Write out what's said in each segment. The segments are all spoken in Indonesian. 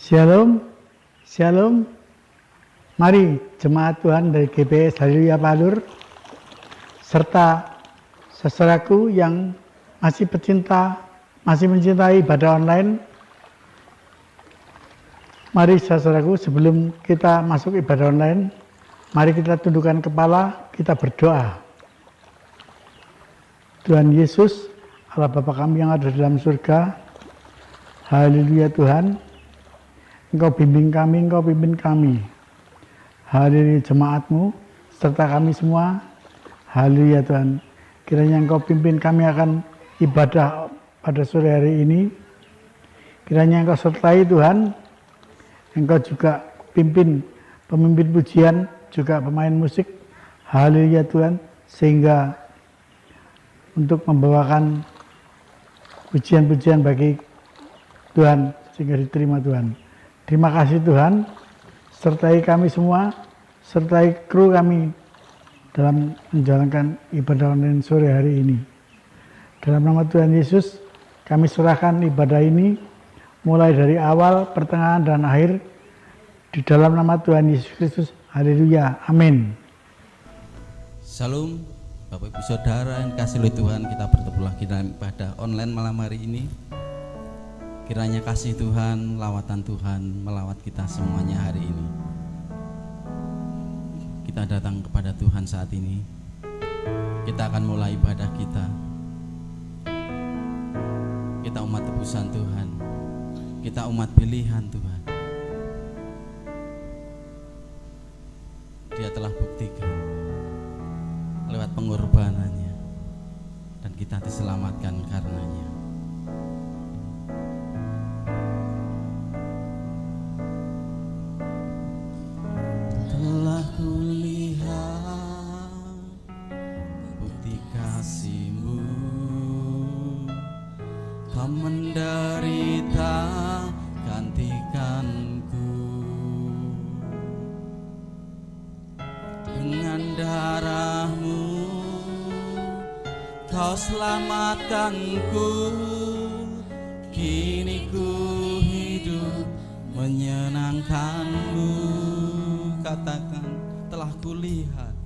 Shalom, Shalom. Mari jemaat Tuhan dari GBS Haleluya Palur serta saudaraku yang masih mencintai ibadah online. Mari saudaraku, sebelum kita masuk ibadah online, mari kita tundukkan kepala, kita berdoa. Tuhan Yesus, Allah Bapa kami yang ada dalam surga, haleluya Tuhan, Engkau bimbing kami, Engkau pimpin kami. Haleluya jemaat-Mu, serta kami semua, haleluya Tuhan. Kiranya Engkau pimpin kami akan ibadah pada sore hari ini. Kiranya Engkau sertai Tuhan, Engkau juga pimpin pemimpin pujian, juga pemain musik, haleluya Tuhan, sehingga untuk membawakan pujian-pujian bagi Tuhan, sehingga diterima Tuhan. Terima kasih Tuhan, sertai kami semua, sertai kru kami dalam menjalankan ibadah online sore hari ini. Dalam nama Tuhan Yesus, kami serahkan ibadah ini mulai dari awal, pertengahan, dan akhir di dalam nama Tuhan Yesus Kristus. Haleluya, amin. Salam Bapak Ibu Saudara yang kasih oleh Tuhan, kita bertemu lagi dalam ibadah online malam hari ini. Kiranya kasih Tuhan, lawatan Tuhan melawat kita semuanya hari ini. Kita datang kepada Tuhan saat ini. Kita akan mulai ibadah kita. Kita umat tebusan Tuhan. Kita umat pilihan Tuhan. Dia telah buktikan lewat pengorbanannya, dan kita diselamatkan karenanya. Telah kulihat bukti kasih-Mu, Kau menderita gantikanku. Dengan darah-Mu Kau selamatkanku. Kini ku hidup menyenangkan-Mu. Katakan, telah kulihat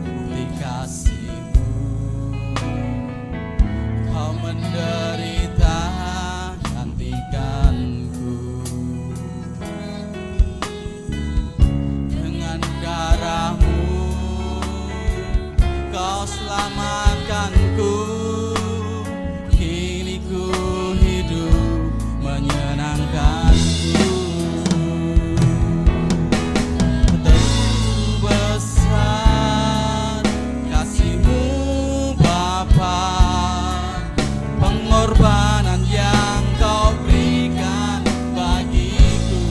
bukti kasih-Mu, Kau menderita gantikanku. Dengan darah-Mu Kau selamatkanku. Kini ku hidup menyenangkan-Mu. Begitu besar kasih-Mu Bapa, pengorbanan yang Kau berikan bagiku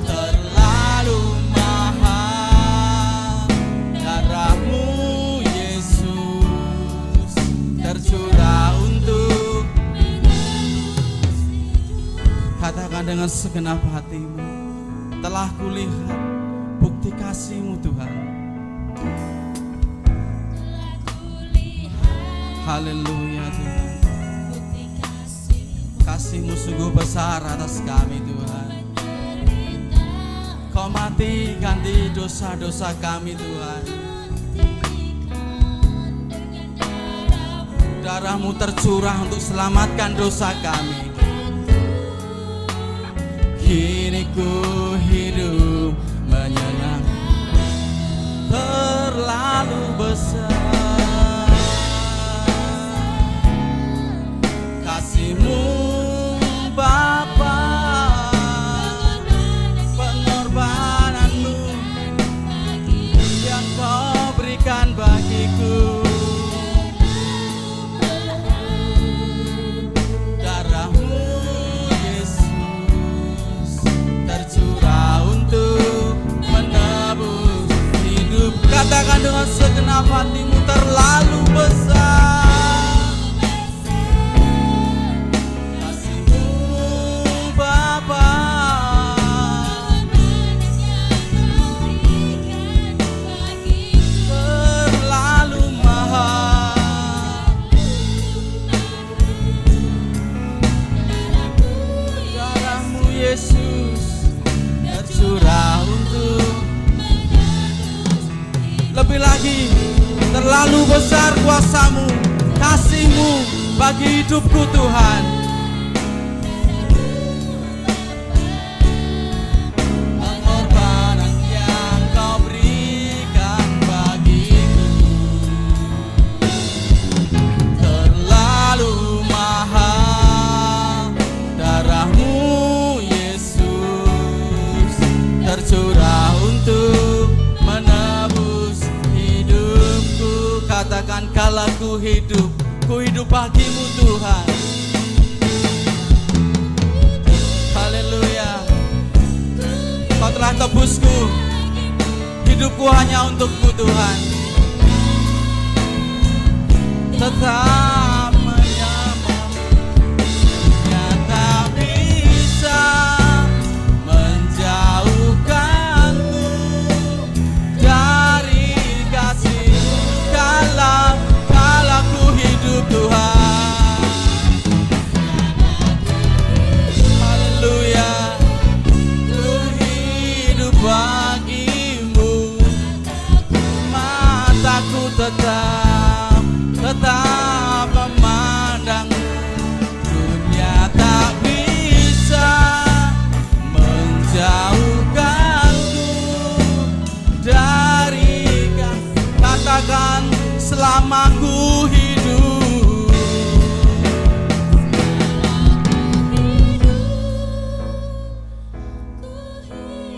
terlalu mahal. Darah-Mu Yesus tercurah untuk. Katakan dengan segenap hatimu, telah kulihat bukti kasih-Mu Tuhan. Haleluya Tuhan. Kasih-Mu sungguh besar atas kami Tuhan. Kau mati ganti dosa-dosa kami Tuhan. Darah-Mu tercurah untuk selamatkan dosa kami. Kini ku hidup menyenangkan. Terlalu besar kasih-Mu Bapa, pengorbanan-Mu yang Kau berikan bagiku. Darah-Mu Yesus tercurah untuk menebus hidup. Katakan dengan segenap hatimu, terlalu besar kasih-Mu Bapa, terlalu mahal. lebih lagi. Terlalu besar kuasa-Mu, kasih-Mu bagi hidupku Tuhan. Pengorbanan yang Kau berikan bagiku terlalu mahal. Darah-Mu Yesus tercurah untuk menebus hidupku. Katakan, kalau ku hidup bagimu Tuhan. Haleluya. Kau telah tebusku, hidupku hanya untukmu Tuhan. Tetap menyembah, tak bisa menjauhkanku dari kasih. Kalau ku hidup Tuhan. Haleluya. Ku hidup bagimu. Mataku tetap memandangmu. Dunia tak bisa menjauhkanku dari kasih. Katakan, selama ku hidup,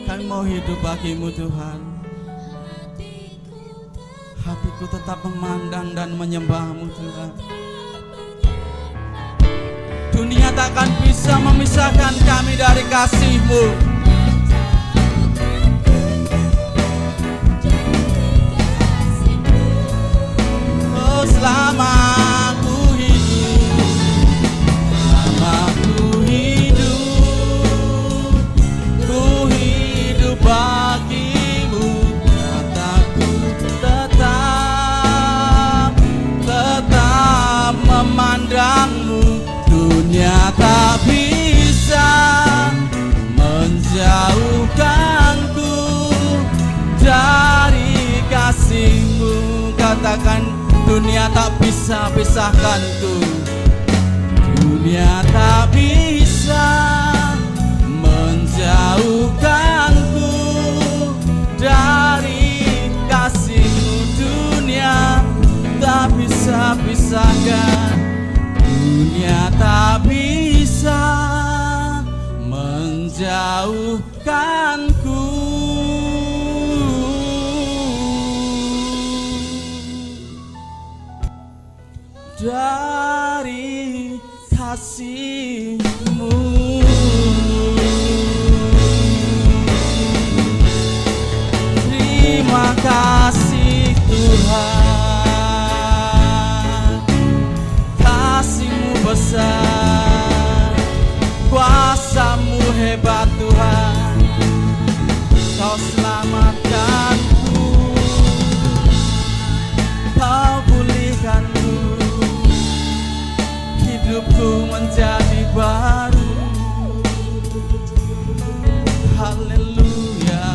kami mau hidup bagimu Tuhan. Hatiku tetap memandang dan menyembahmu Tuhan. Dunia takkan bisa memisahkan kami dari kasih-Mu. Oh, selama ku hidup bagimu. Mataku tetap memandangmu. Dunia tak bisa menjauhkanku dari kasih-Mu. Katakan, dunia tak bisa pisahkanku. Dunia tak bisa menjauhkanku dari kasih-Mu. Dunia tak bisa pisahkan. Dunia tak bisa menjauhkanku dari kasih-Mu. Terima kasih Tuhan, kasih-Mu besar, kuasa-Mu hebat Tuhan. Kau selamatkanku, Kau pulihkanku, hidupku menjadi baru. Haleluya.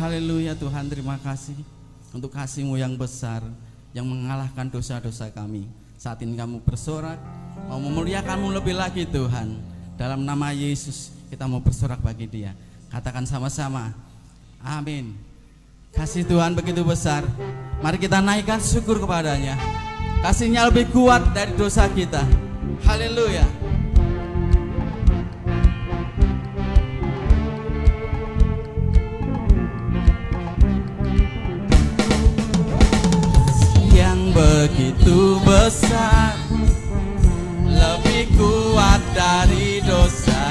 Haleluya Tuhan, terima kasih untuk kasih-Mu yang besar yang mengalahkan dosa-dosa kami. Saat ini kamu bersorak, mau memuliakan-Mu lebih lagi Tuhan. Dalam nama Yesus kita mau bersorak bagi Dia. Katakan sama-sama, amin. Kasih Tuhan begitu besar, mari kita naikkan syukur kepadanya. Kasih-Nya lebih kuat dari dosa kita. Haleluya. Begitu besar, lebih kuat dari dosa.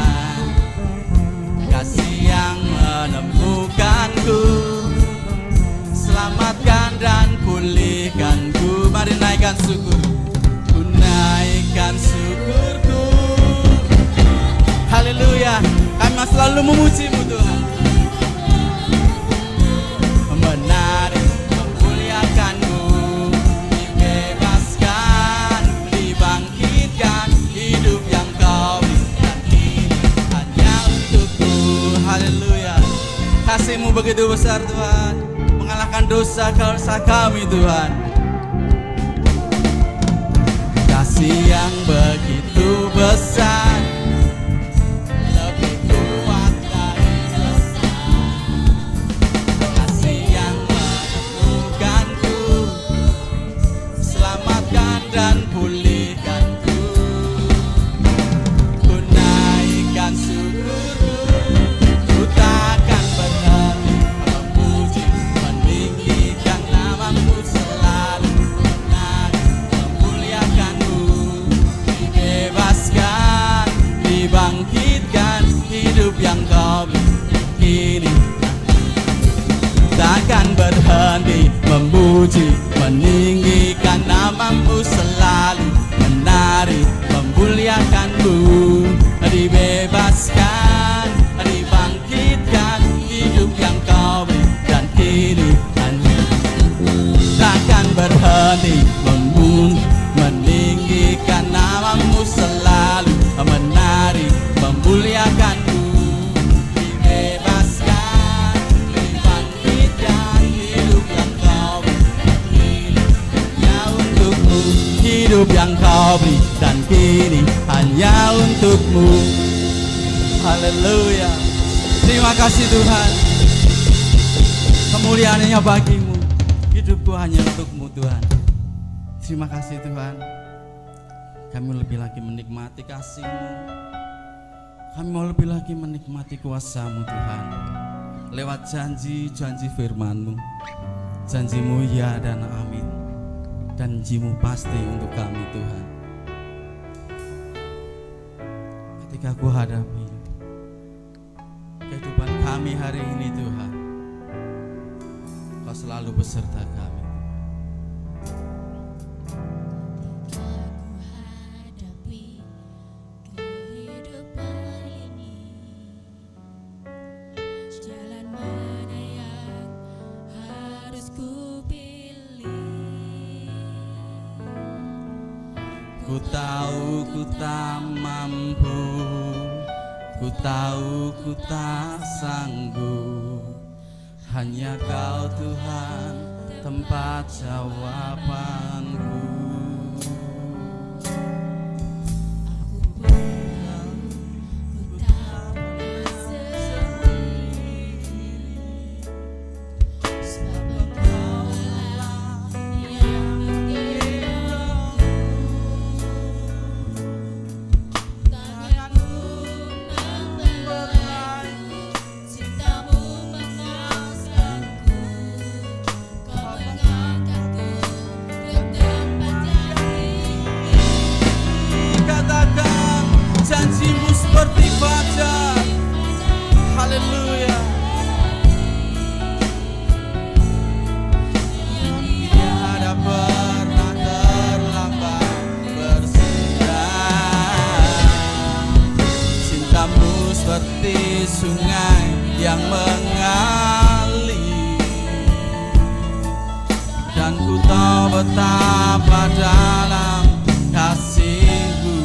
Kasih yang menemukanku, selamatkan dan pulihkanku. Mari naikkan syukur, ku naikkan syukurku. Haleluya, kami selalu memuji-Mu Tuhan. Menarik, memuliakan-Mu, dibebaskan, dibangkitkan, hidup kasih-Mu begitu besar Tuhan, mengalahkan dosa kami Tuhan. Kasih yang begitu besar, lebih kuat dari dosa. Kasih yang menemukanku, selamatkan dan pulihkanku. Ku naikkan syukurku, ku takkan berhenti memuji, meninggikan nama-Mu selalu, menari, memuliakan-Mu. Dibebaskan, dibangkitkan, hidup yang Kau kini. Takkan berhenti memuji, meninggikan nama-Mu selalu, menari, memuliakan-Mu. Dibebaskan, dibangkitkan, hidup yang Kau beri dan kini. Takkan berhenti memuji, meninggikan nama-Mu selalu, menari, memuliakan-Mu. Dibebaskan, dibangkitkan, hidup yang Kau beri hanya untuk-Mu. Hidup yang Kau beri dan kini hanya untuk-Mu. Haleluya. Terima kasih Tuhan, kemuliaan-Nya bagi-Mu. Hidupku hanya untuk-Mu Tuhan. Terima kasih Tuhan, kami lebih lagi menikmati kasih-Mu, kami mau lebih lagi menikmati kuasa-Mu Tuhan. Lewat janji-janji firman-Mu, janji-Mu ya dan amin, dan janji-Mu pasti untuk kami Tuhan. Ketika ku hadapi kehidupan kami hari ini Tuhan, Kau selalu beserta kami. Ku tahu ku tak mampu, ku tahu ku tak sanggup. Hanya Kau Tuhan tempat jawabanku. Janji-Mu seperti fajar. Haleluya. Tiada pernah terlambat bersinar. Cinta-Mu seperti sungai yang mengalir, dan ku tahu betapa dalam kasih-Mu.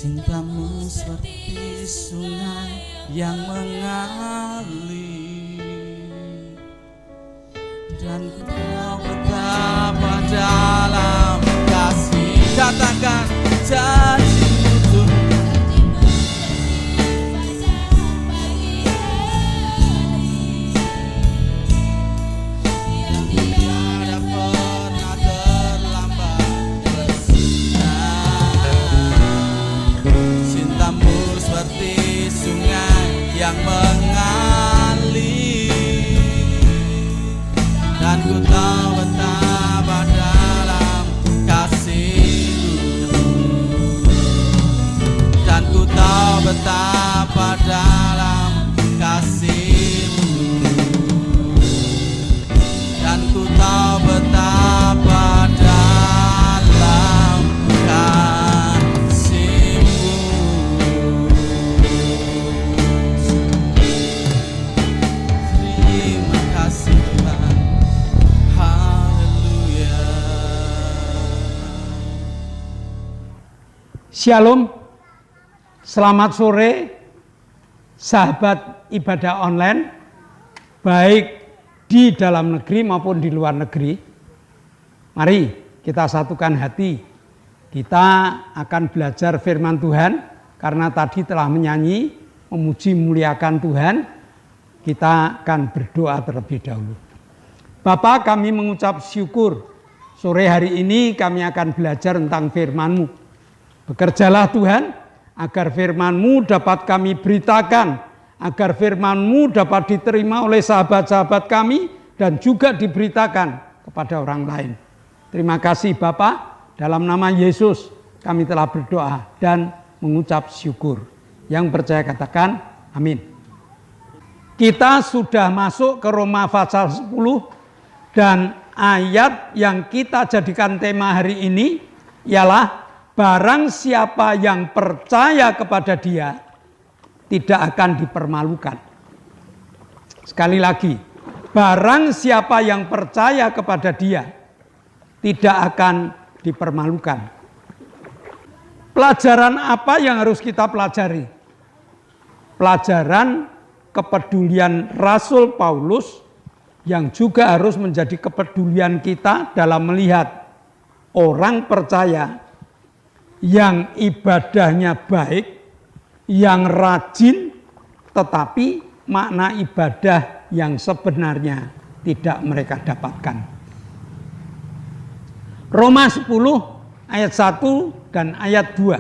Cintamu seperti sungai yang mengalir, dan kau betapa dalam kasih. Katakan janjimu Tuhan, yang tiada pernah terlambat bersinar. Cintamu seperti sungai yang mengalir, dan ku tahu betapa dalam kasih-Mu, dan ku tahu betapa dalam kasih-Mu, dan ku tahu betapa dalam kasih-Mu. Terima kasih Tuhan. Haleluya. Shalom, selamat sore sahabat ibadah online, baik di dalam negeri maupun di luar negeri. Mari kita satukan hati, kita akan belajar firman Tuhan, karena tadi telah menyanyi, memuji muliakan Tuhan. Kita akan berdoa terlebih dahulu. Bapa, kami mengucap syukur, sore hari ini kami akan belajar tentang firman-Mu. Bekerjalah Tuhan, agar firman-Mu dapat kami beritakan, agar firman-Mu dapat diterima oleh sahabat-sahabat kami, dan juga diberitakan kepada orang lain. Terima kasih Bapa, dalam nama Yesus kami telah berdoa dan mengucap syukur. Yang percaya katakan amin. Kita sudah masuk ke Roma pasal 10, dan ayat yang kita jadikan tema hari ini ialah barang siapa yang percaya kepada Dia tidak akan dipermalukan. Sekali lagi, barang siapa yang percaya kepada Dia tidak akan dipermalukan. Pelajaran apa yang harus kita pelajari? Pelajaran kepedulian Rasul Paulus yang juga harus menjadi kepedulian kita dalam melihat orang percaya yang ibadahnya baik, yang rajin, tetapi makna ibadah yang sebenarnya tidak mereka dapatkan. Roma 10 ayat 1 dan ayat 2.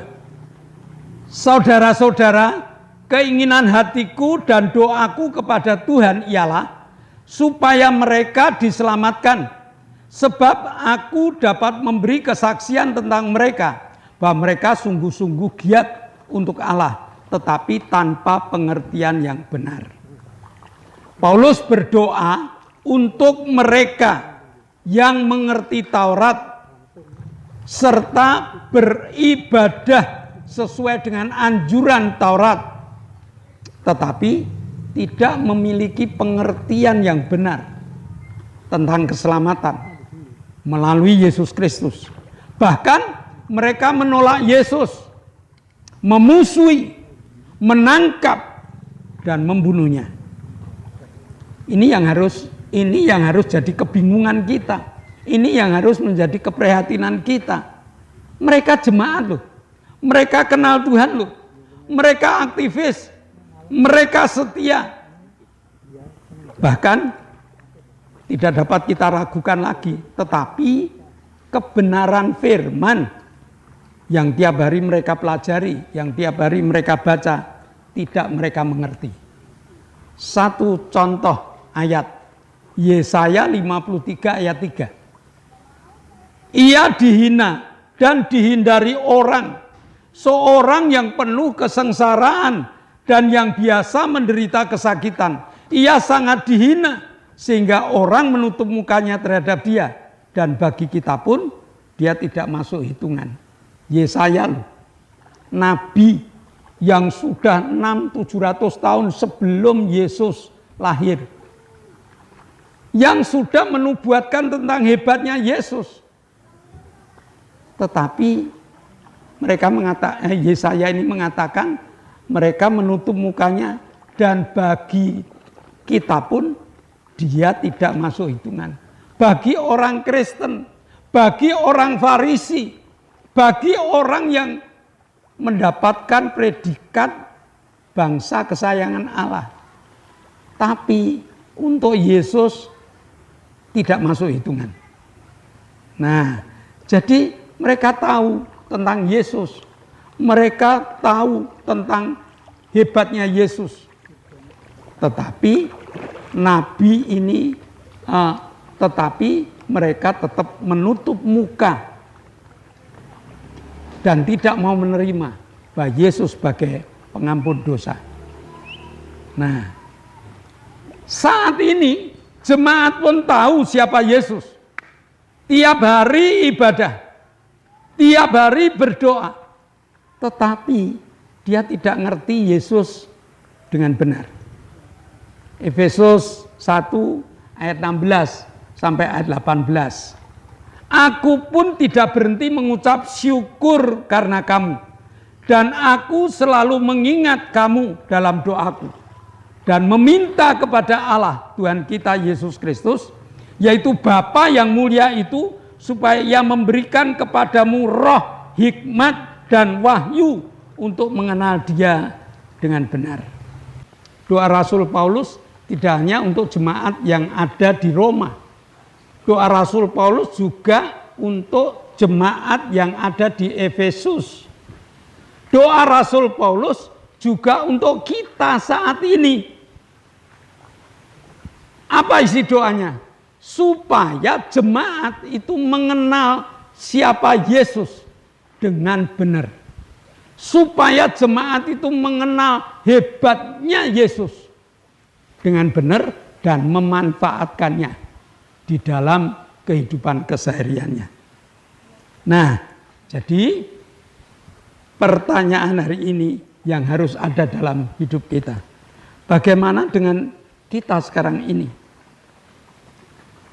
Saudara-saudara, keinginan hatiku dan doaku kepada Tuhan ialah supaya mereka diselamatkan, sebab aku dapat memberi kesaksian tentang mereka, bahwa mereka sungguh-sungguh giat untuk Allah, tetapi tanpa pengertian yang benar. Paulus berdoa untuk mereka yang mengerti Taurat, serta beribadah sesuai dengan anjuran Taurat, tetapi tidak memiliki pengertian yang benar tentang keselamatan melalui Yesus Kristus. Bahkan mereka menolak Yesus, memusuhi, menangkap, dan membunuhnya. Ini yang harus jadi kebingungan kita. Ini yang harus menjadi keprihatinan kita. Mereka jemaat loh, mereka kenal Tuhan loh, mereka aktivis, mereka setia. Bahkan tidak dapat kita ragukan lagi, tetapi kebenaran firman yang tiap hari mereka pelajari, yang tiap hari mereka baca, tidak mereka mengerti. Satu contoh ayat, Yesaya 53 ayat 3. Ia dihina dan dihindari orang, seorang yang penuh kesengsaraan dan yang biasa menderita kesakitan. Ia sangat dihina sehingga orang menutup mukanya terhadap dia, dan bagi kita pun dia tidak masuk hitungan. Yesaya loh, nabi yang sudah 600-700 tahun sebelum Yesus lahir, yang sudah menubuatkan tentang hebatnya Yesus. Tetapi Yesaya ini mengatakan mereka menutup mukanya dan bagi kita pun dia tidak masuk hitungan. Bagi orang Kristen, bagi orang Farisi, bagi orang yang mendapatkan predikat bangsa kesayangan Allah. Tapi untuk Yesus tidak masuk hitungan. Nah, jadi mereka tahu tentang Yesus. Mereka tahu tentang hebatnya Yesus. Tetapi nabi ini, tetapi mereka tetap menutup muka dan tidak mau menerima bahwa Yesus sebagai pengampun dosa. Nah, saat ini jemaat pun tahu siapa Yesus. Tiap hari ibadah, tiap hari berdoa, tetapi dia tidak ngerti Yesus dengan benar. Efesus 1 ayat 16 sampai ayat 18. Aku pun tidak berhenti mengucap syukur karena kamu, dan aku selalu mengingat kamu dalam doaku, dan meminta kepada Allah Tuhan kita Yesus Kristus, yaitu Bapa yang mulia itu, supaya Ia memberikan kepadamu roh, hikmat, dan wahyu untuk mengenal Dia dengan benar. Doa Rasul Paulus tidak hanya untuk jemaat yang ada di Roma. Doa Rasul Paulus juga untuk jemaat yang ada di Efesus. Doa Rasul Paulus juga untuk kita saat ini. Apa isi doanya? Supaya jemaat itu mengenal siapa Yesus dengan benar. Supaya jemaat itu mengenal hebatnya Yesus dengan benar dan memanfaatkannya di dalam kehidupan kesehariannya. Nah, jadi pertanyaan hari ini yang harus ada dalam hidup kita. Bagaimana dengan kita sekarang ini?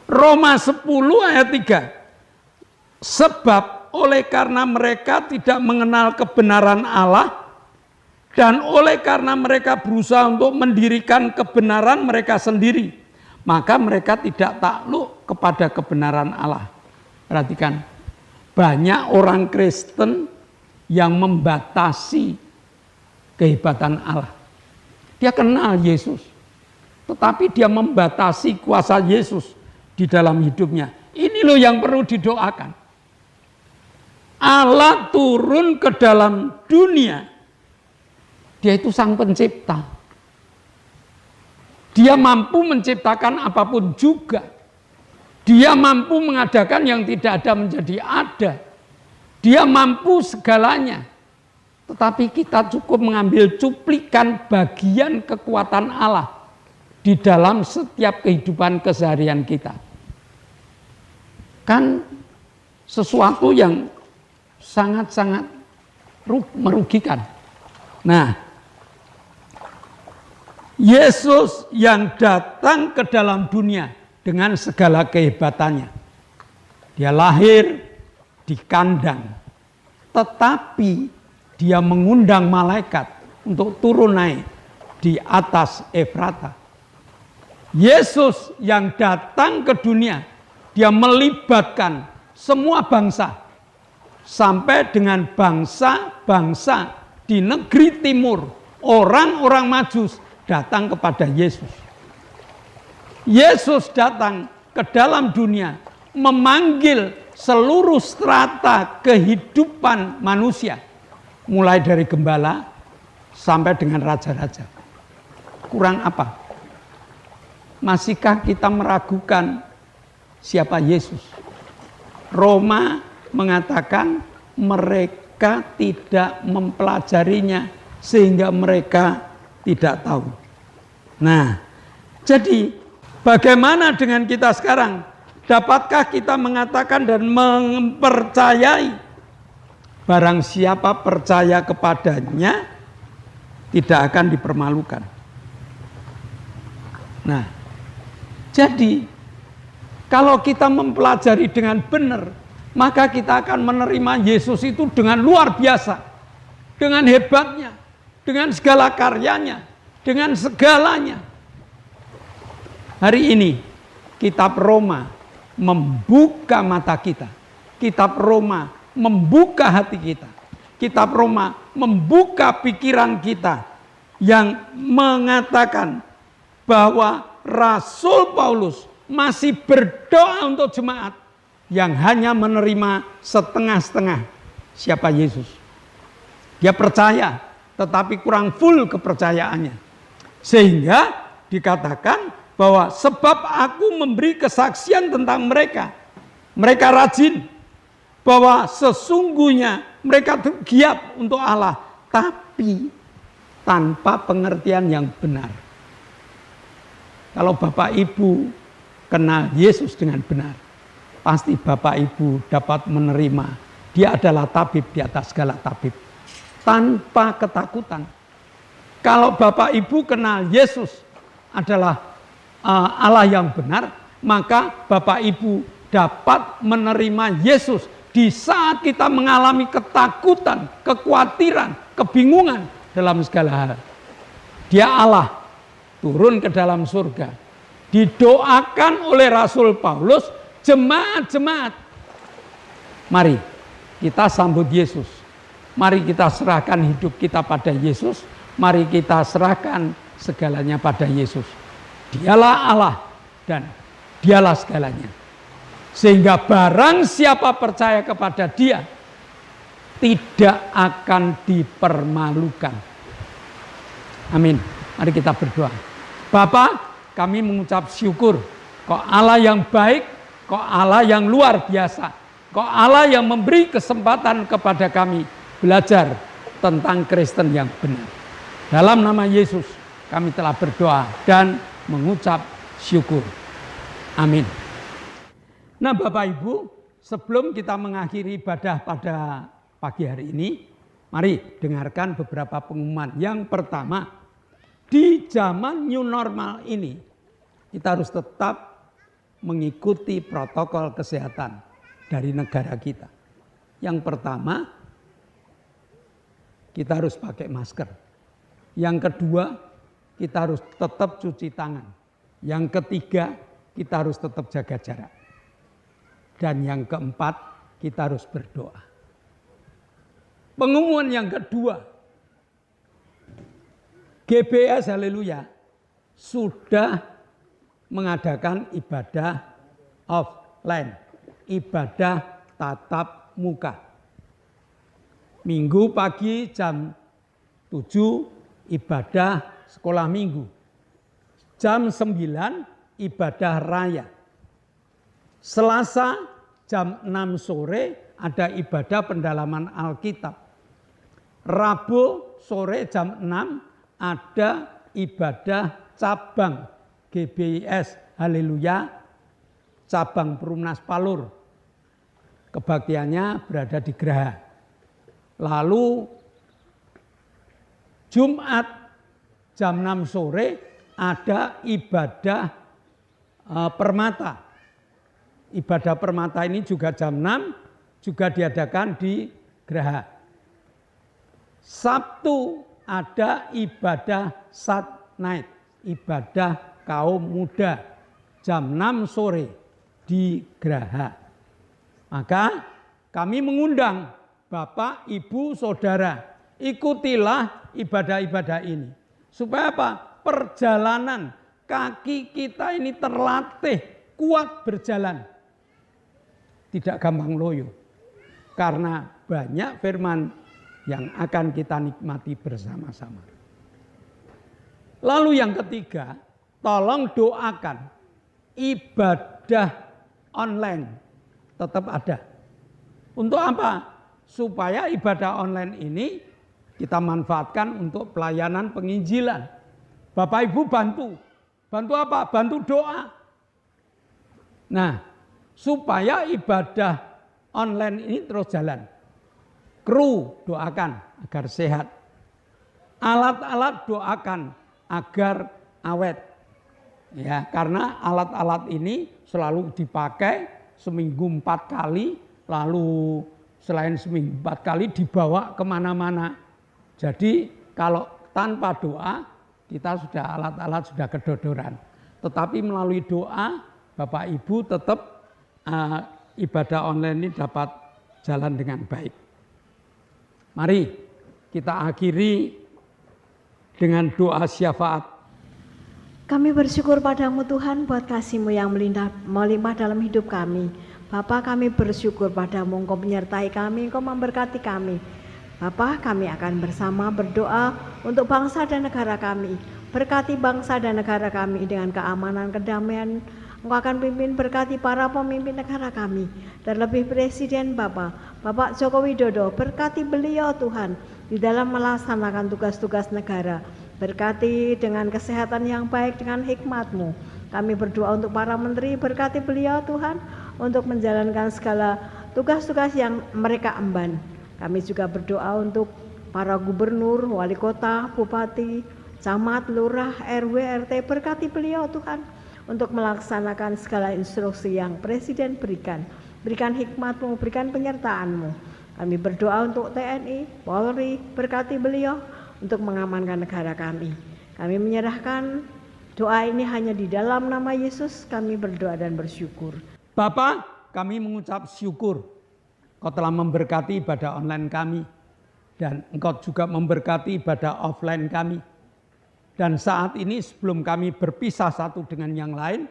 Roma 10 ayat 3. Sebab oleh karena mereka tidak mengenal kebenaran Allah, dan oleh karena mereka berusaha untuk mendirikan kebenaran mereka sendiri, maka mereka tidak takluk kepada kebenaran Allah. Perhatikan, banyak orang Kristen yang membatasi kehebatan Allah. Dia kenal Yesus, tetapi dia membatasi kuasa Yesus di dalam hidupnya. Ini loh yang perlu didoakan. Allah turun ke dalam dunia. Dia itu sang pencipta. Dia mampu menciptakan apapun juga. Dia mampu mengadakan yang tidak ada menjadi ada. Dia mampu segalanya. Tetapi kita cukup mengambil cuplikan bagian kekuatan Allah di dalam setiap kehidupan keseharian kita. Kan sesuatu yang sangat-sangat merugikan. Nah, Yesus yang datang ke dalam dunia dengan segala kehebatannya. Dia lahir di kandang, tetapi dia mengundang malaikat untuk turun naik di atas Efrata. Yesus yang datang ke dunia, dia melibatkan semua bangsa, sampai dengan bangsa-bangsa di negeri timur, orang-orang Majus datang kepada Yesus. Yesus datang ke dalam dunia, memanggil seluruh strata kehidupan manusia, mulai dari gembala sampai dengan raja-raja. Kurang apa? Masihkah kita meragukan siapa Yesus? Roma mengatakan mereka tidak mempelajarinya sehingga mereka tidak tahu. Nah, jadi bagaimana dengan kita sekarang? Dapatkah kita mengatakan dan mempercayai barang siapa percaya kepadanya tidak akan dipermalukan? Nah, jadi kalau kita mempelajari dengan benar maka kita akan menerima Yesus itu dengan luar biasa, dengan hebatnya, dengan segala karyanya, dengan segalanya. Hari ini kitab Roma membuka mata kita. Kitab Roma membuka hati kita. Kitab Roma membuka pikiran kita yang mengatakan bahwa Rasul Paulus masih berdoa untuk jemaat yang hanya menerima setengah-setengah siapa Yesus. Dia percaya tetapi kurang full kepercayaannya. Sehingga dikatakan bahwa sebab aku memberi kesaksian tentang mereka. Mereka rajin, bahwa sesungguhnya mereka giat untuk Allah, tapi tanpa pengertian yang benar. Kalau Bapak Ibu kenal Yesus dengan benar, pasti Bapak Ibu dapat menerima dia adalah tabib di atas segala tabib, tanpa ketakutan. Kalau Bapak Ibu kenal Yesus adalah Allah yang benar, maka Bapak Ibu dapat menerima Yesus di saat kita mengalami ketakutan, kekhawatiran, kebingungan dalam segala hal. Dia Allah turun ke dalam surga, didoakan oleh Rasul Paulus, jemaat-jemaat. Mari kita sambut Yesus. Mari kita serahkan hidup kita pada Yesus. Mari kita serahkan segalanya pada Yesus. Dialah Allah dan dialah segalanya. Sehingga barang siapa percaya kepada dia tidak akan dipermalukan. Amin. Mari kita berdoa. Bapa, kami mengucap syukur. Kau Allah yang baik, Kau Allah yang luar biasa. Kau Allah yang memberi kesempatan kepada kami belajar tentang Kristen yang benar. Dalam nama Yesus kami telah berdoa dan mengucap syukur. Amin. Nah Bapak Ibu, sebelum kita mengakhiri ibadah pada pagi hari ini, mari dengarkan beberapa pengumuman. Yang pertama, di zaman new normal ini, kita harus tetap mengikuti protokol kesehatan dari negara kita. Yang pertama, kita harus pakai masker. Yang kedua, kita harus tetap cuci tangan. Yang ketiga, kita harus tetap jaga jarak. Dan yang keempat, kita harus berdoa. Pengumuman yang kedua, GBS Haleluya sudah mengadakan ibadah offline, ibadah tatap muka. Minggu pagi jam 7 ibadah sekolah minggu. Jam 9 ibadah raya. Selasa jam 6 sore ada ibadah pendalaman Alkitab. Rabu sore jam 6 ada ibadah cabang GBIS Haleluya cabang Perumnas Palur. Kebaktiannya berada di Geraha. Lalu Jumat jam 6 sore ada ibadah permata. Ibadah permata ini juga jam 6 juga diadakan di Geraha. Sabtu ada ibadah Sat Night, ibadah kaum muda jam 6 sore di Geraha. Maka kami mengundang Bapak, Ibu, Saudara, ikutilah ibadah-ibadah ini. Supaya apa? Perjalanan kaki kita ini terlatih, kuat berjalan. Tidak gampang loyo. Karena banyak firman yang akan kita nikmati bersama-sama. Lalu yang ketiga, tolong doakan ibadah online tetap ada. Untuk apa? Supaya ibadah online ini kita manfaatkan untuk pelayanan penginjilan. Bapak Ibu bantu. Bantu apa? Bantu doa. Nah, supaya ibadah online ini terus jalan. Kru doakan agar sehat. Alat-alat doakan agar awet. Ya, karena alat-alat ini selalu dipakai seminggu 4 kali, lalu selain seminggu 4 kali dibawa kemana-mana. Jadi kalau tanpa doa kita sudah alat-alat sudah kedodoran. Tetapi melalui doa Bapak Ibu tetap ibadah online ini dapat jalan dengan baik. Mari kita akhiri dengan doa syafaat. Kami bersyukur padamu Tuhan buat kasih-Mu yang melimpah dalam hidup kami. Bapa, kami bersyukur padamu, Engkau menyertai kami, Engkau memberkati kami. Bapa, kami akan bersama berdoa untuk bangsa dan negara kami. Berkati bangsa dan negara kami dengan keamanan, kedamaian. Engkau akan pimpin, berkati para pemimpin negara kami. Terlebih Presiden Bapak Joko Widodo, berkati beliau Tuhan di dalam melaksanakan tugas-tugas negara. Berkati dengan kesehatan yang baik, dengan hikmat-Mu. Kami berdoa untuk para menteri, berkati beliau Tuhan untuk menjalankan segala tugas-tugas yang mereka emban. Kami juga berdoa untuk para gubernur, wali kota, bupati, camat, lurah, RW, RT, berkati beliau Tuhan untuk melaksanakan segala instruksi yang Presiden berikan. Berikan hikmat-Mu, berikan penyertaan-Mu. Kami berdoa untuk TNI, Polri, berkati beliau untuk mengamankan negara kami. Kami menyerahkan doa ini hanya di dalam nama Yesus, kami berdoa dan bersyukur. Bapa, kami mengucap syukur Kau telah memberkati ibadah online kami dan Engkau juga memberkati ibadah offline kami. Dan saat ini sebelum kami berpisah satu dengan yang lain,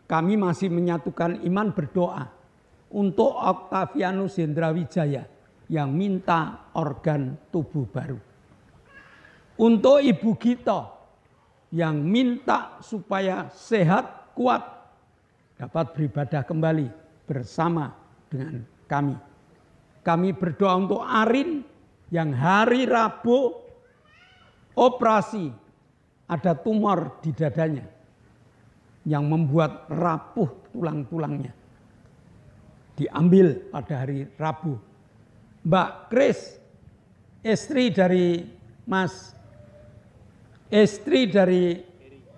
kami masih menyatukan iman berdoa untuk Octavianus Hendrawijaya yang minta organ tubuh baru. Untuk Ibu Gito yang minta supaya sehat, kuat, dapat beribadah kembali bersama dengan kami. Kami berdoa untuk Arin yang hari Rabu operasi, ada tumor di dadanya yang membuat rapuh tulang-tulangnya. Diambil pada hari Rabu. Mbak Kris, istri dari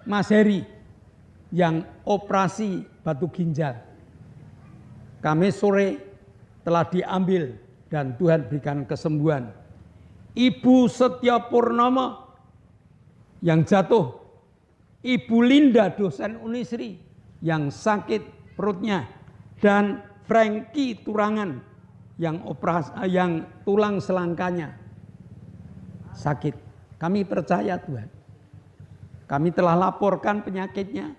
Mas Heri yang operasi batu ginjal. Kami sore telah diambil dan Tuhan berikan kesembuhan. Ibu Setia Purnomo yang jatuh. Ibu Linda dosen Unisri yang sakit perutnya. Dan Frankie Turangan yang tulang selangkanya sakit. Kami percaya Tuhan. Kami telah laporkan penyakitnya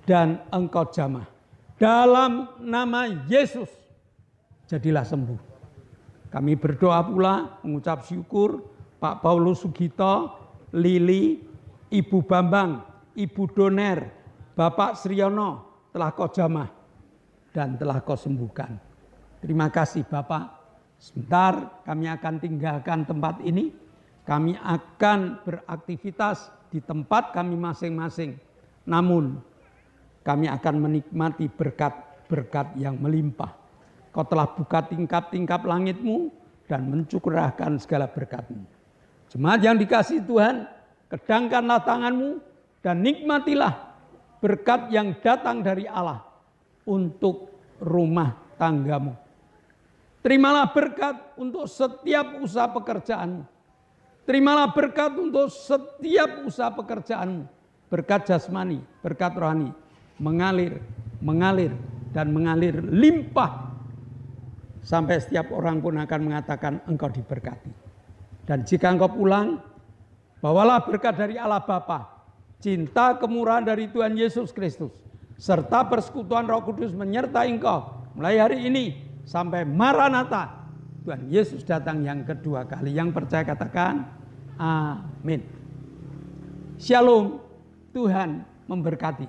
dan Engkau jamah. Dalam nama Yesus jadilah sembuh. Kami berdoa pula mengucap syukur Pak Paulus Sugito, Lili, Ibu Bambang, Ibu Doner, Bapak Sriono telah Kau jamah dan telah Kau sembuhkan. Terima kasih Bapak. Sebentar kami akan tinggalkan tempat ini. Kami akan beraktivitas di tempat kami masing-masing. Namun kami akan menikmati berkat-berkat yang melimpah. Kau telah buka tingkap-tingkap langit-Mu dan mencurahkan segala berkat-Mu. Jemaat yang dikasihi Tuhan, kedangkanlah tangan-Mu dan nikmatilah berkat yang datang dari Allah untuk rumah tanggamu. Terimalah berkat untuk setiap usaha pekerjaanmu. Terimalah berkat untuk setiap usaha pekerjaanmu. Berkat jasmani, berkat rohani, mengalir, dan mengalir limpah. Sampai setiap orang pun akan mengatakan engkau diberkati. Dan jika engkau pulang, bawalah berkat dari Allah Bapa, cinta kemurahan dari Tuhan Yesus Kristus, serta persekutuan Roh Kudus menyertai engkau mulai hari ini sampai Maranatha. Tuhan Yesus datang yang kedua kali. Yang percaya katakan amin. Shalom, Tuhan memberkati.